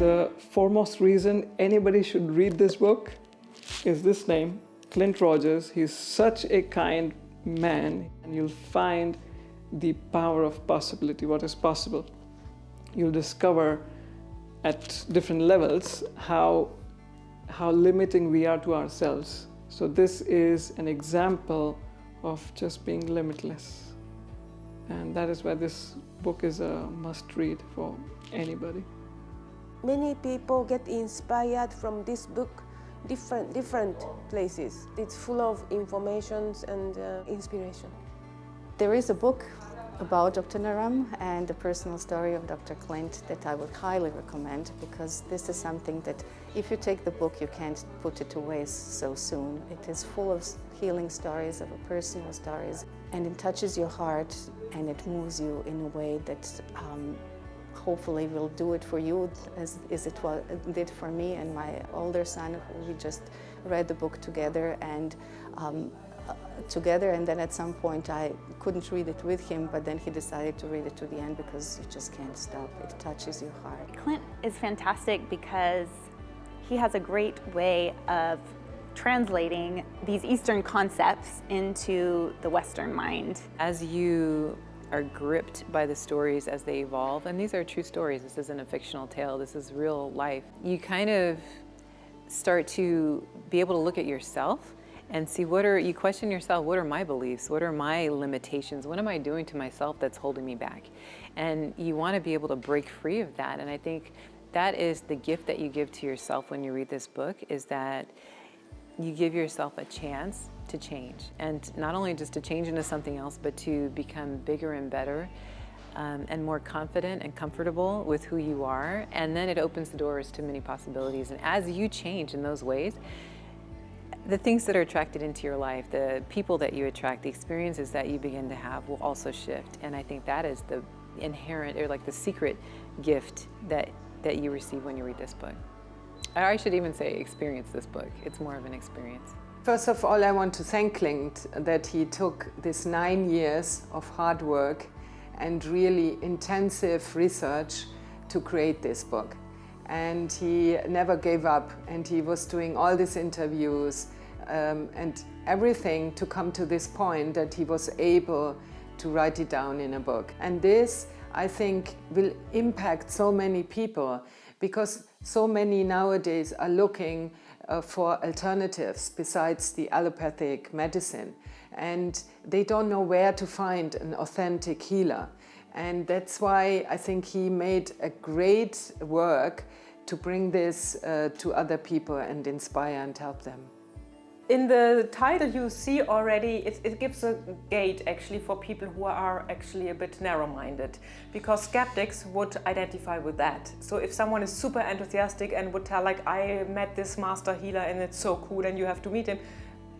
The foremost reason anybody should read this book is this name, Clint Rogers. He's such a kind man, and you'll find the power of possibility, what is possible. You'll discover at different levels how limiting we are to ourselves. So this is an example of just being limitless. And that is why this book is a must-read for anybody. Many people get inspired from this book, different places. It's full of information and inspiration. There is a book about Dr. Naram and the personal story of Dr. Clint that I would highly recommend, because this is something that if you take the book, you can't put it away so soon. It is full of healing stories, of personal stories, and it touches your heart and it moves you in a way that hopefully will do it for you as it did for me and my older son, who we just read the book together and then at some point I couldn't read it with him, but then he decided to read it to the end because you just can't stop. It touches your heart. Clint is fantastic because he has a great way of translating these Eastern concepts into the Western mind. As you are gripped by the stories as they evolve, and these are true stories, this isn't a fictional tale, this is real life, you kind of start to be able to look at yourself and see you question yourself, what are my beliefs? What are my limitations? What am I doing to myself that's holding me back? And you want to be able to break free of that. And I think that is the gift that you give to yourself when you read this book, is that you give yourself a chance to change. And not only just to change into something else, but to become bigger and better and more confident and comfortable with who you are. And then it opens the doors to many possibilities. And as you change in those ways, the things that are attracted into your life, the people that you attract, the experiences that you begin to have will also shift. And I think that is the inherent, or like the secret gift that you receive when you read this book. Or I should even say experience this book. It's more of an experience. First of all, I want to thank Clint that he took this 9 years of hard work and really intensive research to create this book. And he never gave up, and he was doing all these interviews and everything to come to this point that he was able to write it down in a book. And this, I think, will impact so many people, because so many nowadays are looking for alternatives besides the allopathic medicine, and they don't know where to find an authentic healer. And that's why I think he made a great work to bring this to other people and inspire and help them. In the title you see already, it gives a gate actually for people who are actually a bit narrow-minded, because skeptics would identify with that. So if someone is super enthusiastic and would tell, like, I met this master healer and it's so cool and you have to meet him,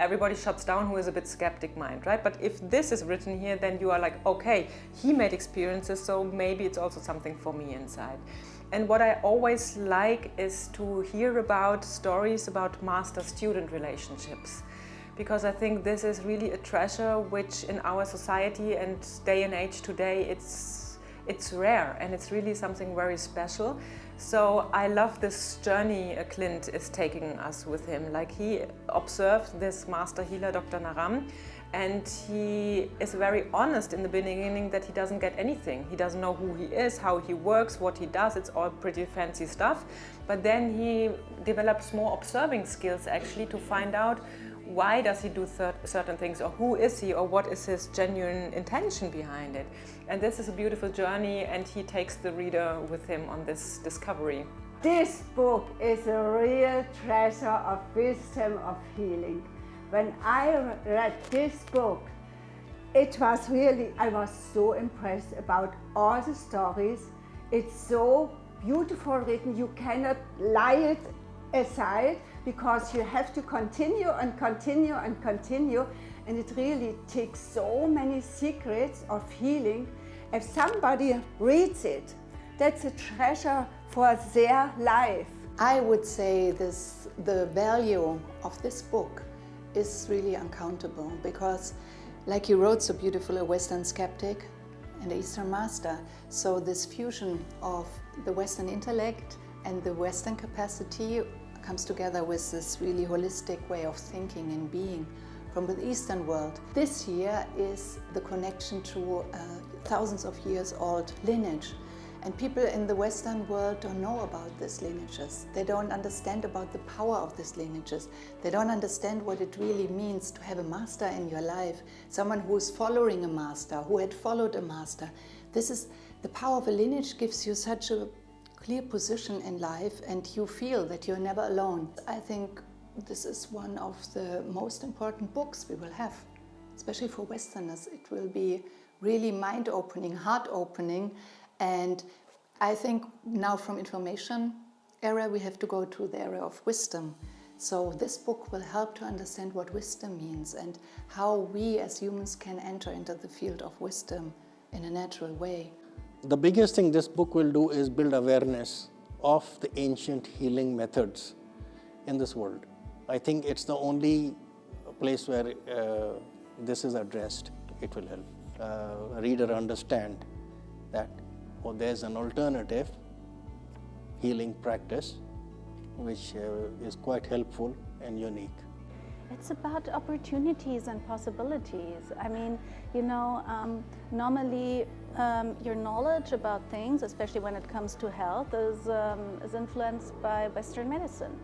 everybody shuts down who is a bit skeptic mind, right? But if this is written here, then you are like, okay, he made experiences, so maybe it's also something for me inside. And what I always like is to hear about stories about master-student relationships, because I think this is really a treasure which in our society and day and age today, it's rare, and it's really something very special. So I love this journey Clint is taking us with him. Like, he observed this master healer, Dr. Naram, and he is very honest in the beginning that he doesn't get anything. He doesn't know who he is, how he works, what he does. It's all pretty fancy stuff. But then he develops more observing skills actually to find out why does he do certain things, or who is he, or what is his genuine intention behind it. And this is a beautiful journey, and he takes the reader with him on this discovery. This book is a real treasure of wisdom, of healing. When I read this book, it was really, I was so impressed about all the stories. It's so beautiful written, you cannot lie it aside, because you have to continue and continue and continue, and it really takes so many secrets of healing. If somebody reads it, that's a treasure for their life. I would say the value of this book is really uncountable, because, like you wrote so beautifully, a Western skeptic and an Eastern master. So this fusion of the Western intellect And the Western capacity comes together with this really holistic way of thinking and being from the Eastern world. This year is the connection to thousands of years old lineage. And people in the Western world don't know about these lineages. They don't understand about the power of these lineages. They don't understand what it really means to have a master in your life, someone who is following a master, who had followed a master. This is the power of a lineage, gives you such a clear position in life, and you feel that you're never alone. I think this is one of the most important books we will have, especially for Westerners. It will be really mind-opening, heart-opening. And I think now from information era, we have to go to the area of wisdom. So this book will help to understand what wisdom means and how we as humans can enter into the field of wisdom in a natural way. The biggest thing this book will do is build awareness of the ancient healing methods in this world. I think it's the only place where this is addressed. It will help a reader understand that there's an alternative healing practice which is quite helpful and unique. It's about opportunities and possibilities. I mean, you know, normally your knowledge about things, especially when it comes to health, is influenced by Western medicine.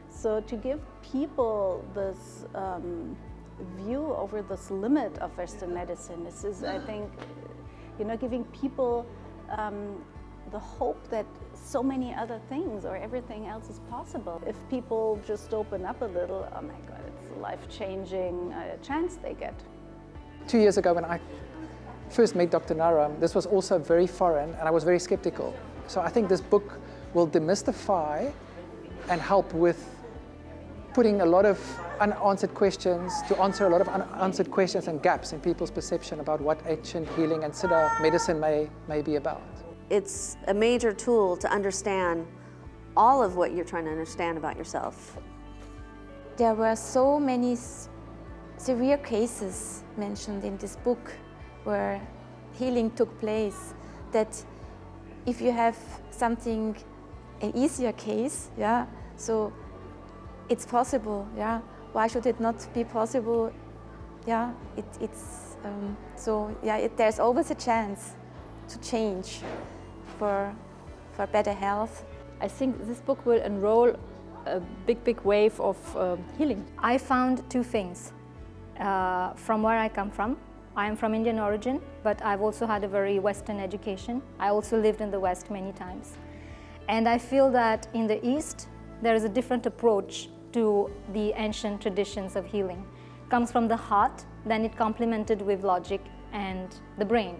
So to give people this view over this limit of Western medicine, this is, I think, you know, giving people the hope that so many other things or everything else is possible. If people just open up a little, oh my God, it's a life-changing chance they get. 2 years ago when I first met Dr. Naram, this was also very foreign and I was very skeptical. So I think this book will demystify and help with putting a lot of unanswered questions, to answer a lot of unanswered questions and gaps in people's perception about what ancient healing and Siddha medicine may be about. It's a major tool to understand all of what you're trying to understand about yourself. There were so many severe cases mentioned in this book where healing took place, that if you have something, an easier case, yeah, so it's possible, yeah. Why should it not be possible? Yeah, there's always a chance to change for better health. I think this book will enroll a big wave of healing. I found two things from where I come from. I am from Indian origin, but I've also had a very Western education. I also lived in the West many times. And I feel that in the East, there is a different approach to the ancient traditions of healing. It comes from the heart, then it complemented with logic and the brain.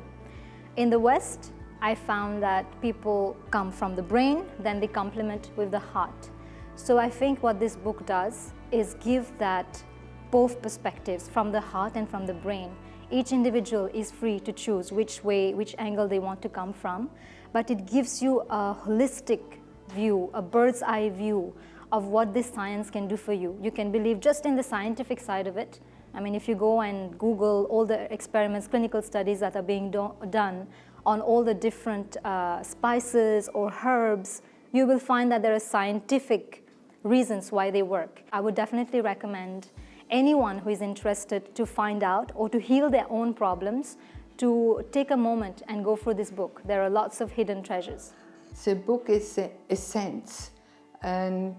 In the West, I found that people come from the brain, then they complement with the heart. So I think what this book does is give that both perspectives, from the heart and from the brain. Each individual is free to choose which way, which angle they want to come from, but it gives you a holistic view, a bird's eye view of what this science can do for you. You can believe just in the scientific side of it. I mean, if you go and Google all the experiments, clinical studies that are being done on all the different spices or herbs, you will find that there are scientific reasons why they work. I would definitely recommend anyone who is interested to find out or to heal their own problems to take a moment and go through this book. There are lots of hidden treasures. The book is the essence, and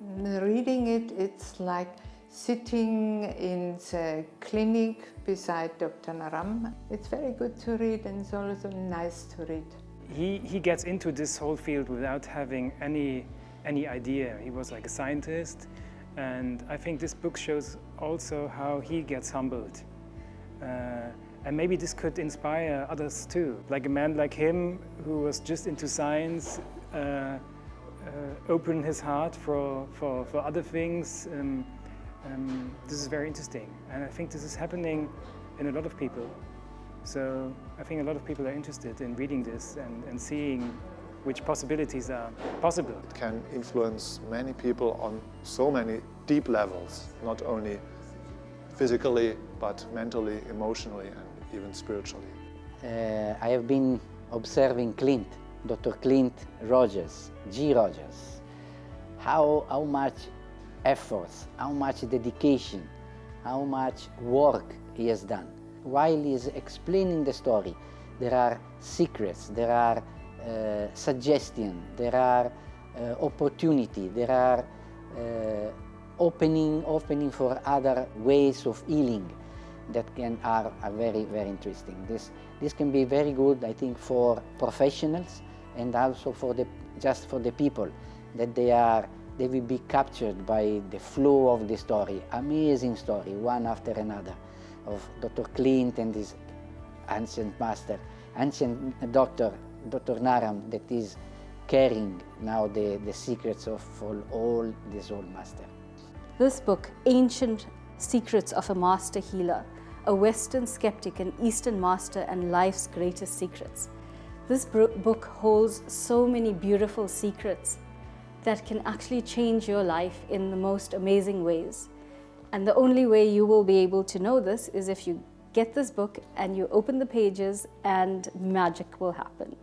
reading it, it's like sitting in the clinic beside Dr. Naram. It's very good to read and it's also nice to read. He gets into this whole field without having any idea. He was like a scientist, and I think this book shows also how he gets humbled. And maybe this could inspire others too. Like a man like him who was just into science, open his heart for other things. This is very interesting, and I think this is happening in a lot of people. So I think a lot of people are interested in reading this and seeing which possibilities are possible. It can influence many people on so many deep levels, not only physically, but mentally, emotionally, and even spiritually. I have been observing Clint Dr. Clint Rogers, G. Rogers, how much effort, how much dedication, how much work he has done. While he is explaining the story, there are secrets, there are suggestions, there are opportunity, there are opening for other ways of healing that are very, very interesting. This can be very good, I think, for professionals and also for just for the people, that they will be captured by the flow of the story. Amazing story, one after another, of Dr. Clint and his ancient master, ancient doctor, Dr. Naram, that is carrying now the secrets of all this old master. This book, Ancient Secrets of a Master Healer, a Western skeptic, an Eastern master, and life's greatest secrets. This book holds so many beautiful secrets that can actually change your life in the most amazing ways. And the only way you will be able to know this is if you get this book and you open the pages and magic will happen.